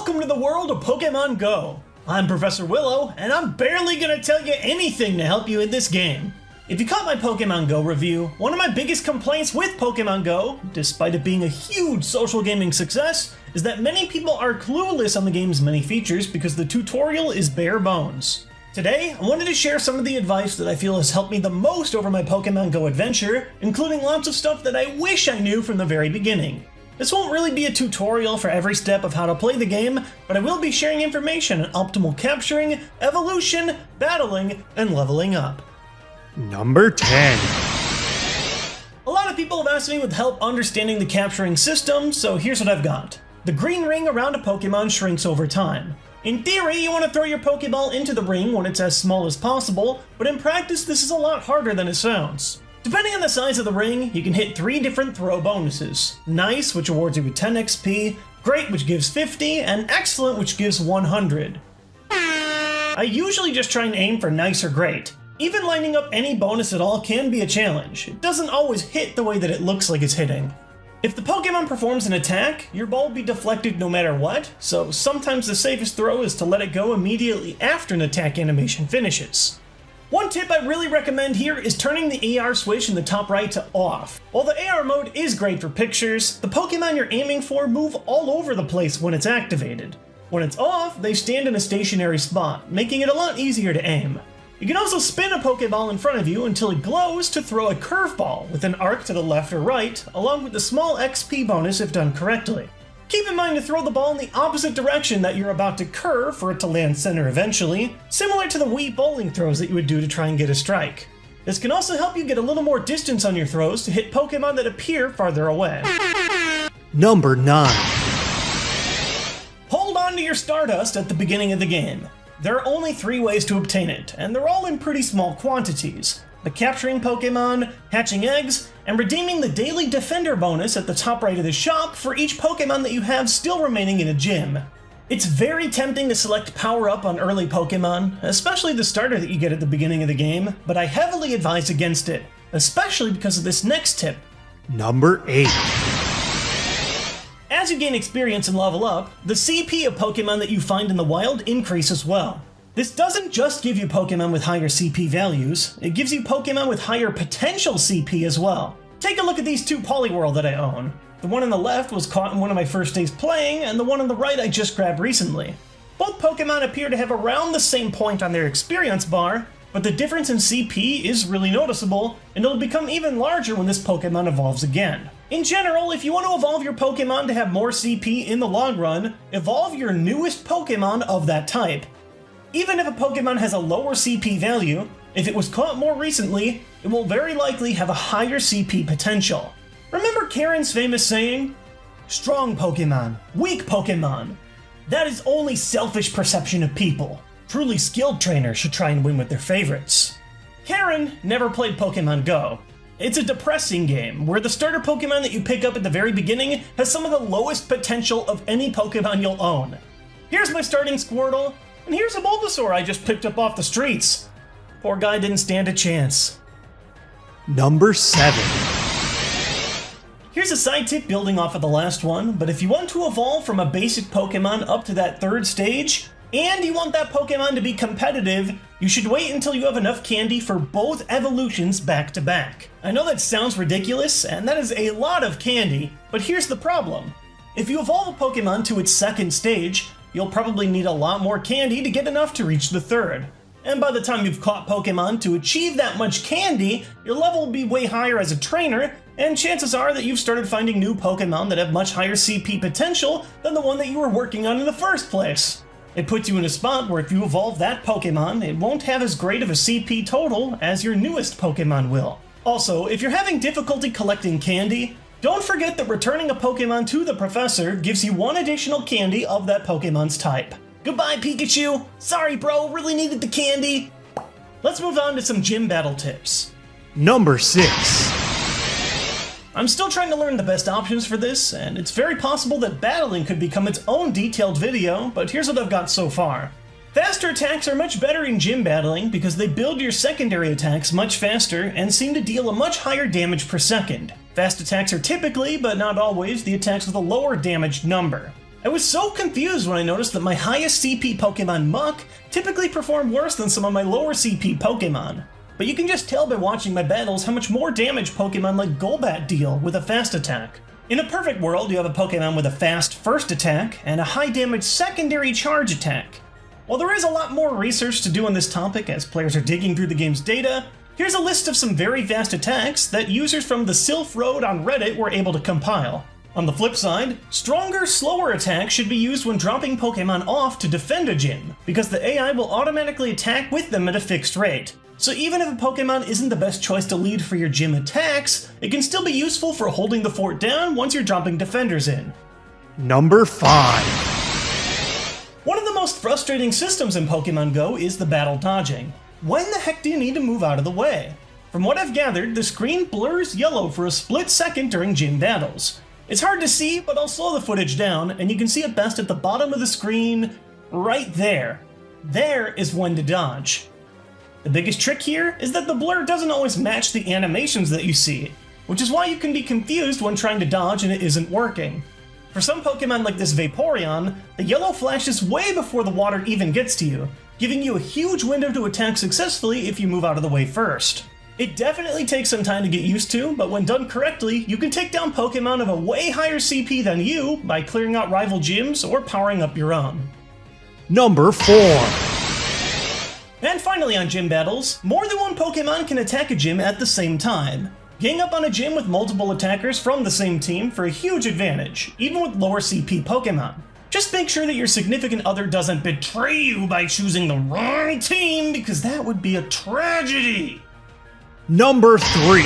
Welcome to the world of Pokemon Go! I'm Professor Willow, and I'm barely gonna tell you anything to help you in this game. If you caught my Pokemon Go review, one of my biggest complaints with Pokemon Go, despite it being a huge social gaming success, is that many people are clueless on the game's many features because the tutorial is bare bones. Today, I wanted to share some of the advice that I feel has helped me the most over my Pokemon Go adventure, including lots of stuff that I wish I knew from the very beginning. This won't really be a tutorial for every step of how to play the game, but I will be sharing information on optimal capturing, evolution, battling, and leveling up. Number 10. A lot of people have asked me with help understanding the capturing system, so here's what I've got. The green ring around a Pokemon shrinks over time. In theory, you want to throw your Pokeball into the ring when it's as small as possible, but in practice this is a lot harder than it sounds. Depending on the size of the ring, you can hit 3 different throw bonuses. Nice, which awards you with 10 XP, Great, which gives 50, and Excellent, which gives 100. I usually just try and aim for Nice or Great. Even lining up any bonus at all can be a challenge. It doesn't always hit the way that it looks like it's hitting. If the Pokemon performs an attack, your ball will be deflected no matter what, so sometimes the safest throw is to let it go immediately after an attack animation finishes. One tip I really recommend here is turning the AR switch in the top right to off. While the AR mode is great for pictures, the Pokemon you're aiming for move all over the place when it's activated. When it's off, they stand in a stationary spot, making it a lot easier to aim. You can also spin a Pokeball in front of you until it glows to throw a curveball with an arc to the left or right, along with a small XP bonus if done correctly. Keep in mind to throw the ball in the opposite direction that you're about to curve for it to land center eventually, similar to the Wii bowling throws that you would do to try and get a strike. This can also help you get a little more distance on your throws to hit Pokemon that appear farther away. Number 9. Hold on to your Stardust at the beginning of the game. There are only 3 ways to obtain it, and they're all in pretty small quantities. By capturing Pokemon, hatching eggs, and redeeming the Daily Defender bonus at the top right of the shop for each Pokemon that you have still remaining in a gym. It's very tempting to select Power Up on early Pokemon, especially the starter that you get at the beginning of the game, but I heavily advise against it, especially because of this next tip. Number 8. As you gain experience and level up, the CP of Pokemon that you find in the wild increase as well. This doesn't just give you Pokemon with higher CP values, it gives you Pokemon with higher potential CP as well. Take a look at these 2 Poliwhirl that I own. The one on the left was caught in one of my first days playing, and the one on the right I just grabbed recently. Both Pokemon appear to have around the same point on their experience bar, but the difference in CP is really noticeable, and it'll become even larger when this Pokemon evolves again. In general, if you want to evolve your Pokemon to have more CP in the long run, evolve your newest Pokemon of that type. Even if a Pokemon has a lower CP value, if it was caught more recently, it will very likely have a higher CP potential. Remember Karen's famous saying? Strong Pokemon, weak Pokemon. That is only selfish perception of people. Truly skilled trainers should try and win with their favorites. Karen never played Pokemon Go. It's a depressing game, where the starter Pokemon that you pick up at the very beginning has some of the lowest potential of any Pokemon you'll own. Here's my starting Squirtle, and here's a Bulbasaur I just picked up off the streets. Poor guy didn't stand a chance. Number 7. Here's a side tip building off of the last one, but if you want to evolve from a basic Pokemon up to that 3rd stage, and you want that Pokemon to be competitive, you should wait until you have enough candy for both evolutions back to back. I know that sounds ridiculous, and that is a lot of candy, but here's the problem. If you evolve a Pokemon to its 2nd stage, you'll probably need a lot more candy to get enough to reach the 3rd. And by the time you've caught Pokemon to achieve that much candy, your level will be way higher as a trainer, and chances are that you've started finding new Pokemon that have much higher CP potential than the one that you were working on in the first place. It puts you in a spot where if you evolve that Pokemon, it won't have as great of a CP total as your newest Pokemon will. Also, if you're having difficulty collecting candy, don't forget that returning a Pokemon to the Professor gives you 1 additional candy of that Pokemon's type. Goodbye, Pikachu! Sorry bro, really needed the candy! Let's move on to some gym battle tips. Number 6. I'm still trying to learn the best options for this, and it's very possible that battling could become its own detailed video, but here's what I've got so far. Faster attacks are much better in gym battling because they build your secondary attacks much faster and seem to deal a much higher damage per second. Fast attacks are typically, but not always, the attacks with a lower damage number. I was so confused when I noticed that my highest CP Pokemon Muk typically performed worse than some of my lower CP Pokemon. But you can just tell by watching my battles how much more damage Pokemon like Golbat deal with a fast attack. In a perfect world, you have a Pokemon with a fast first attack and a high damage secondary charge attack. While there is a lot more research to do on this topic as players are digging through the game's data, here's a list of some very fast attacks that users from the Sylph Road on Reddit were able to compile. On the flip side, stronger, slower attacks should be used when dropping Pokemon off to defend a gym, because the AI will automatically attack with them at a fixed rate. So even if a Pokemon isn't the best choice to lead for your gym attacks, it can still be useful for holding the fort down once you're dropping defenders in. Number 5. One of the most frustrating systems in Pokemon Go is the battle dodging. When the heck do you need to move out of the way? From what I've gathered, the screen blurs yellow for a split second during gym battles. It's hard to see, but I'll slow the footage down, and you can see it best at the bottom of the screen, right there. There is when to dodge. The biggest trick here is that the blur doesn't always match the animations that you see, which is why you can be confused when trying to dodge and it isn't working. For some Pokemon like this Vaporeon, the yellow flashes way before the water even gets to you, giving you a huge window to attack successfully if you move out of the way first. It definitely takes some time to get used to, but when done correctly, you can take down Pokemon of a way higher CP than you by clearing out rival gyms or powering up your own. Number 4. And finally on gym battles, more than one Pokemon can attack a gym at the same time. Gang up on a gym with multiple attackers from the same team for a huge advantage, even with lower CP Pokemon. Just make sure that your significant other doesn't betray you by choosing the wrong team, because that would be a tragedy! Number 3.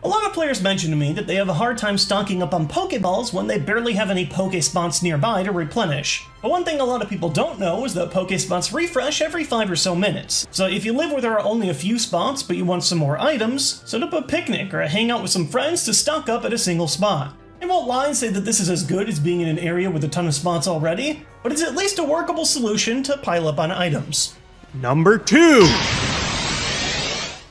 A lot of players mention to me that they have a hard time stocking up on Pokeballs when they barely have any Pokespots nearby to replenish. But one thing a lot of people don't know is that Pokespots refresh every 5 or so minutes. So if you live where there are only a few spots but you want some more items, set up a picnic or a hangout with some friends to stock up at a single spot. I won't lie and say that this is as good as being in an area with a ton of spots already, but it's at least a workable solution to pile up on items. Number 2.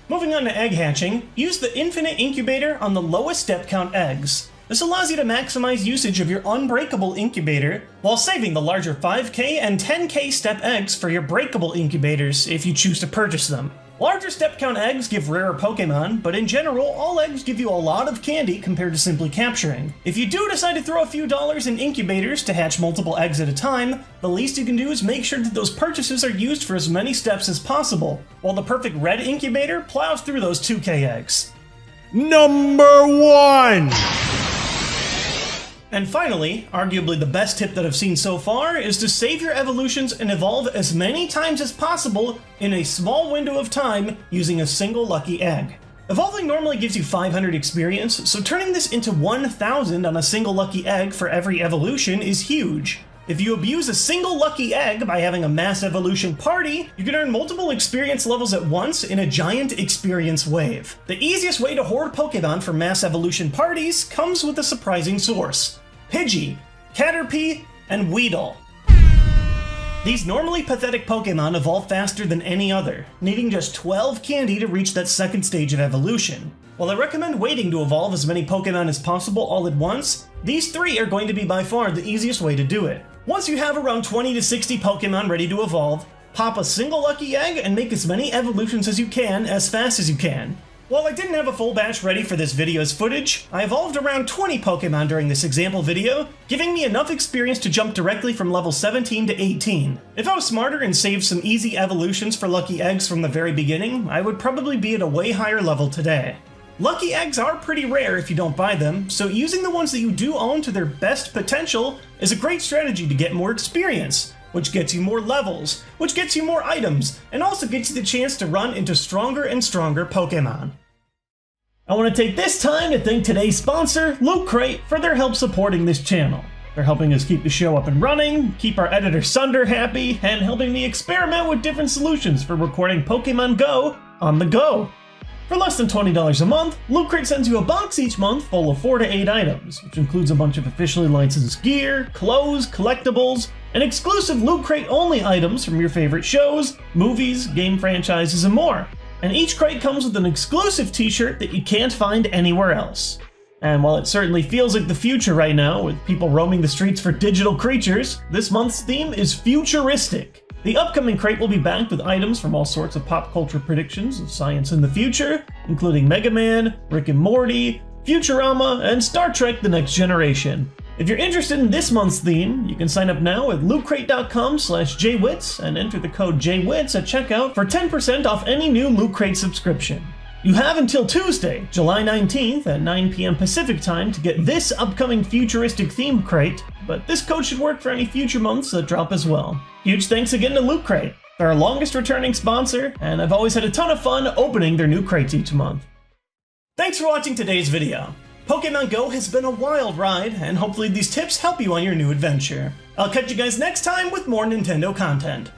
Moving on to egg hatching, use the infinite incubator on the lowest step count eggs. This allows you to maximize usage of your unbreakable incubator while saving the larger 5k and 10k step eggs for your breakable incubators if you choose to purchase them. Larger step count eggs give rarer Pokemon, but in general, all eggs give you a lot of candy compared to simply capturing. If you do decide to throw a few dollars in incubators to hatch multiple eggs at a time, the least you can do is make sure that those purchases are used for as many steps as possible, while the perfect red incubator plows through those 2k eggs. Number 1. And finally, arguably the best tip that I've seen so far is to save your evolutions and evolve as many times as possible in a small window of time using a single lucky egg. Evolving normally gives you 500 experience, so turning this into 1000 on a single lucky egg for every evolution is huge. If you abuse a single lucky egg by having a mass evolution party, you can earn multiple experience levels at once in a giant experience wave. The easiest way to hoard Pokemon for mass evolution parties comes with a surprising source: Pidgey, Caterpie, and Weedle. These normally pathetic Pokemon evolve faster than any other, needing just 12 candy to reach that second stage of evolution. While I recommend waiting to evolve as many Pokemon as possible all at once, these 3 are going to be by far the easiest way to do it. Once you have around 20 to 60 Pokemon ready to evolve, pop a single lucky egg and make as many evolutions as you can as fast as you can. While I didn't have a full batch ready for this video's footage, I evolved around 20 Pokemon during this example video, giving me enough experience to jump directly from level 17 to 18. If I was smarter and saved some easy evolutions for lucky eggs from the very beginning, I would probably be at a way higher level today. Lucky eggs are pretty rare if you don't buy them, so using the ones that you do own to their best potential is a great strategy to get more experience, which gets you more levels, which gets you more items, and also gets you the chance to run into stronger and stronger Pokemon. I want to take this time to thank today's sponsor, Loot Crate, for their help supporting this channel. They're helping us keep the show up and running, keep our editor Sunder happy, and helping me experiment with different solutions for recording Pokemon Go on the go. For less than $20 a month, Loot Crate sends you a box each month full of 4 to 8 items, which includes a bunch of officially licensed gear, clothes, collectibles, and exclusive Loot Crate only items from your favorite shows, movies, game franchises, and more. And each crate comes with an exclusive t-shirt that you can't find anywhere else. And while it certainly feels like the future right now, with people roaming the streets for digital creatures, this month's theme is futuristic. The upcoming crate will be backed with items from all sorts of pop culture predictions of science in the future, including Mega Man, Rick and Morty, Futurama, and Star Trek The Next Generation. If you're interested in this month's theme, you can sign up now at lootcrate.com/jwits and enter the code JWITS at checkout for 10% off any new Loot Crate subscription. You have until Tuesday, July 19th at 9 p.m. Pacific time to get this upcoming futuristic theme crate, but this code should work for any future months that drop as well. Huge thanks again to Loot Crate. They're our longest returning sponsor, and I've always had a ton of fun opening their new crates each month. Thanks for watching today's video. Pokemon Go has been a wild ride, and hopefully these tips help you on your new adventure. I'll catch you guys next time with more Nintendo content.